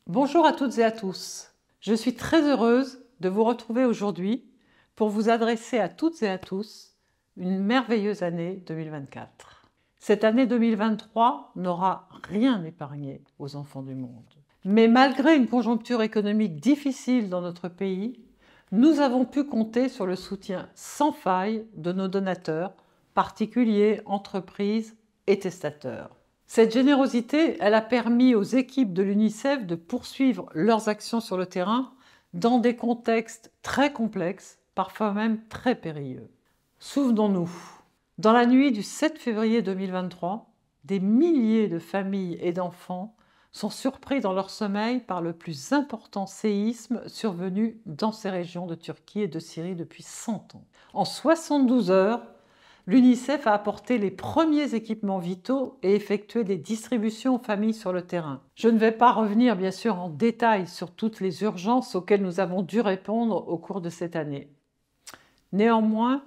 Bonjour à toutes et à tous. Je suis très heureuse de vous retrouver aujourd'hui pour vous adresser à toutes et à tous une merveilleuse année 2024. Cette année 2023 n'aura rien épargné aux enfants du monde. Mais malgré une conjoncture économique difficile dans notre pays, nous avons pu compter sur le soutien sans faille de nos donateurs, particuliers, entreprises et testateurs. Cette générosité, elle a permis aux équipes de l'UNICEF de poursuivre leurs actions sur le terrain dans des contextes très complexes, parfois même très périlleux. Souvenons-nous, dans la nuit du 7 février 2023, des milliers de familles et d'enfants sont surpris dans leur sommeil par le plus important séisme survenu dans ces régions de Turquie et de Syrie depuis 100 ans. En 72 heures, l'UNICEF a apporté les premiers équipements vitaux et effectué des distributions aux familles sur le terrain. Je ne vais pas revenir bien sûr en détail sur toutes les urgences auxquelles nous avons dû répondre au cours de cette année. Néanmoins,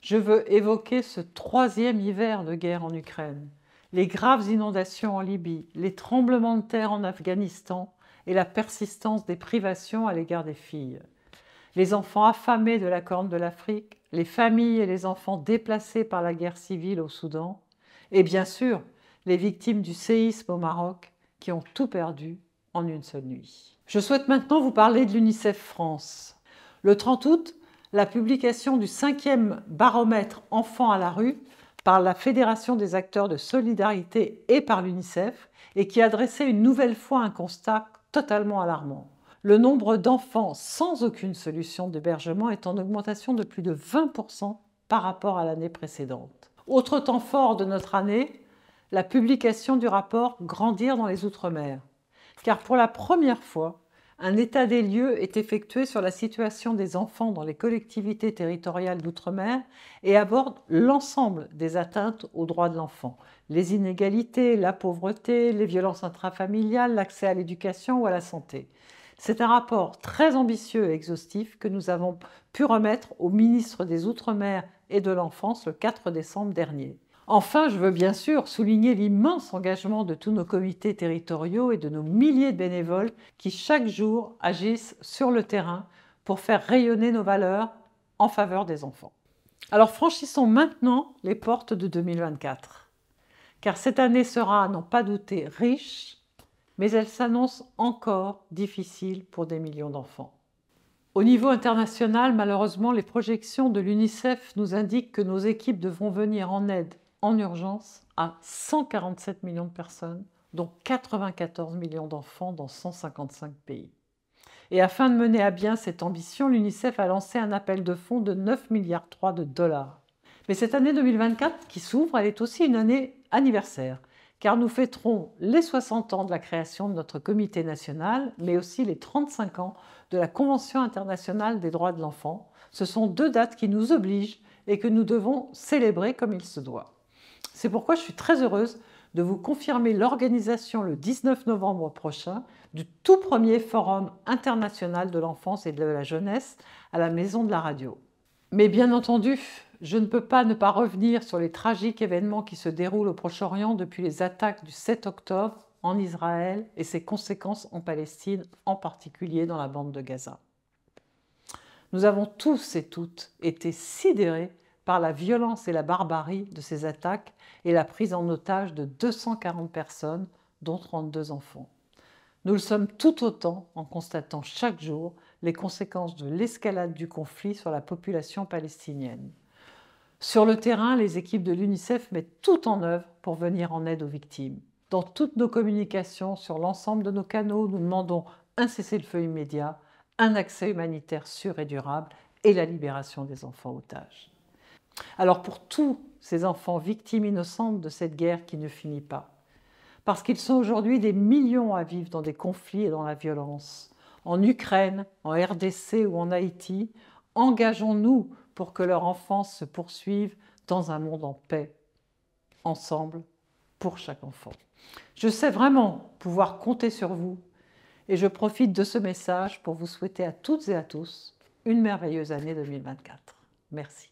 je veux évoquer ce troisième hiver de guerre en Ukraine, les graves inondations en Libye, les tremblements de terre en Afghanistan et la persistance des privations à l'égard des filles. Les enfants affamés de la Corne de l'Afrique, les familles et les enfants déplacés par la guerre civile au Soudan, et bien sûr, les victimes du séisme au Maroc qui ont tout perdu en une seule nuit. Je souhaite maintenant vous parler de l'UNICEF France. Le 30 août, la publication du 5e baromètre Enfants à la rue par la Fédération des acteurs de solidarité et par l'UNICEF et qui a dressé une nouvelle fois un constat totalement alarmant. Le nombre d'enfants sans aucune solution d'hébergement est en augmentation de plus de 20% par rapport à l'année précédente. Autre temps fort de notre année, la publication du rapport « Grandir dans les Outre-mer ». Car pour la première fois, un état des lieux est effectué sur la situation des enfants dans les collectivités territoriales d'outre-mer et aborde l'ensemble des atteintes aux droits de l'enfant. Les inégalités, la pauvreté, les violences intrafamiliales, l'accès à l'éducation ou à la santé. C'est un rapport très ambitieux et exhaustif que nous avons pu remettre au ministre des Outre-mer et de l'Enfance le 4 décembre dernier. Enfin, je veux bien sûr souligner l'immense engagement de tous nos comités territoriaux et de nos milliers de bénévoles qui chaque jour agissent sur le terrain pour faire rayonner nos valeurs en faveur des enfants. Alors franchissons maintenant les portes de 2024, car cette année sera, à n'en pas douter, riche, mais elle s'annonce encore difficile pour des millions d'enfants. Au niveau international, malheureusement, les projections de l'UNICEF nous indiquent que nos équipes devront venir en aide en urgence à 147 millions de personnes, dont 94 millions d'enfants dans 155 pays. Et afin de mener à bien cette ambition, l'UNICEF a lancé un appel de fonds de 9,3 milliards de dollars. Mais cette année 2024 qui s'ouvre, elle est aussi une année anniversaire, car nous fêterons les 60 ans de la création de notre comité national, mais aussi les 35 ans de la Convention internationale des droits de l'enfant. Ce sont deux dates qui nous obligent et que nous devons célébrer comme il se doit. C'est pourquoi je suis très heureuse de vous confirmer l'organisation le 19 novembre prochain du tout premier Forum international de l'enfance et de la jeunesse à la Maison de la Radio. Mais bien entendu, je ne peux pas ne pas revenir sur les tragiques événements qui se déroulent au Proche-Orient depuis les attaques du 7 octobre en Israël et ses conséquences en Palestine, en particulier dans la bande de Gaza. Nous avons tous et toutes été sidérés par la violence et la barbarie de ces attaques et la prise en otage de 240 personnes, dont 32 enfants. Nous le sommes tout autant en constatant chaque jour les conséquences de l'escalade du conflit sur la population palestinienne. Sur le terrain, les équipes de l'UNICEF mettent tout en œuvre pour venir en aide aux victimes. Dans toutes nos communications, sur l'ensemble de nos canaux, nous demandons un cessez-le-feu immédiat, un accès humanitaire sûr et durable et la libération des enfants otages. Alors pour tous ces enfants victimes innocentes de cette guerre qui ne finit pas, parce qu'ils sont aujourd'hui des millions à vivre dans des conflits et dans la violence, en Ukraine, en RDC ou en Haïti, engageons-nous pour que leur enfance se poursuive dans un monde en paix, ensemble, pour chaque enfant. Je sais vraiment pouvoir compter sur vous et je profite de ce message pour vous souhaiter à toutes et à tous une merveilleuse année 2024. Merci.